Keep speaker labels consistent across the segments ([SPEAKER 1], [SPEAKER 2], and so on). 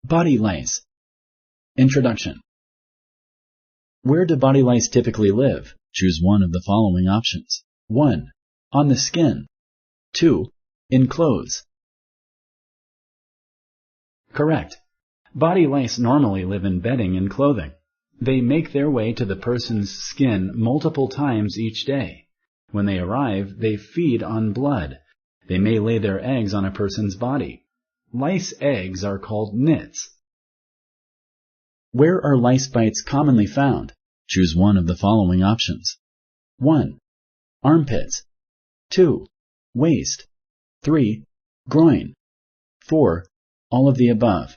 [SPEAKER 1] Body lice. Introduction. Where do body lice typically live? Choose one of the following options. 1. On the skin. 2. In clothes. Correct. Body lice normally live in bedding and clothing. They make their way to the person's skin multiple times each day. When they arrive, they feed on blood. They may lay their eggs on a person's body. Lice eggs are called nits. Where are lice bites commonly found? Choose one of the following options. 1. Armpits. 2. Waist. 3. Groin. 4. All of the above.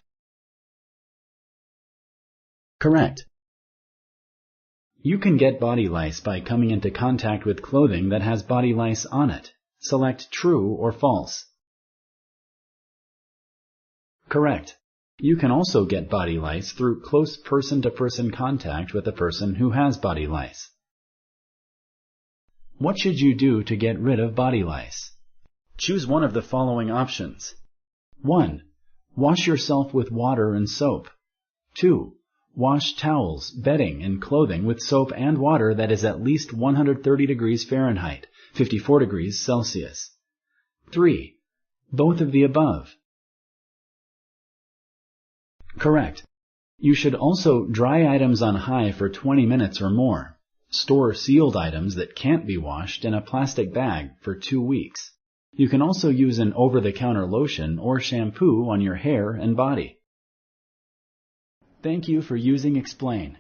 [SPEAKER 1] Correct. You can get body lice by coming into contact with clothing that has body lice on it. Select true or false. Correct. You can also get body lice through close person-to-person contact with a person who has body lice. What should you do to get rid of body lice? Choose one of the following options. 1. Wash yourself with water and soap. 2. Wash towels, bedding, and clothing with soap and water that is at least 130 degrees Fahrenheit, 54 degrees Celsius. 3. Both of the above. Correct. You should also dry items on high for 20 minutes or more. Store sealed items that can't be washed in a plastic bag for 2 weeks. You can also use an over-the-counter lotion or shampoo on your hair and body. Thank you for using Explain.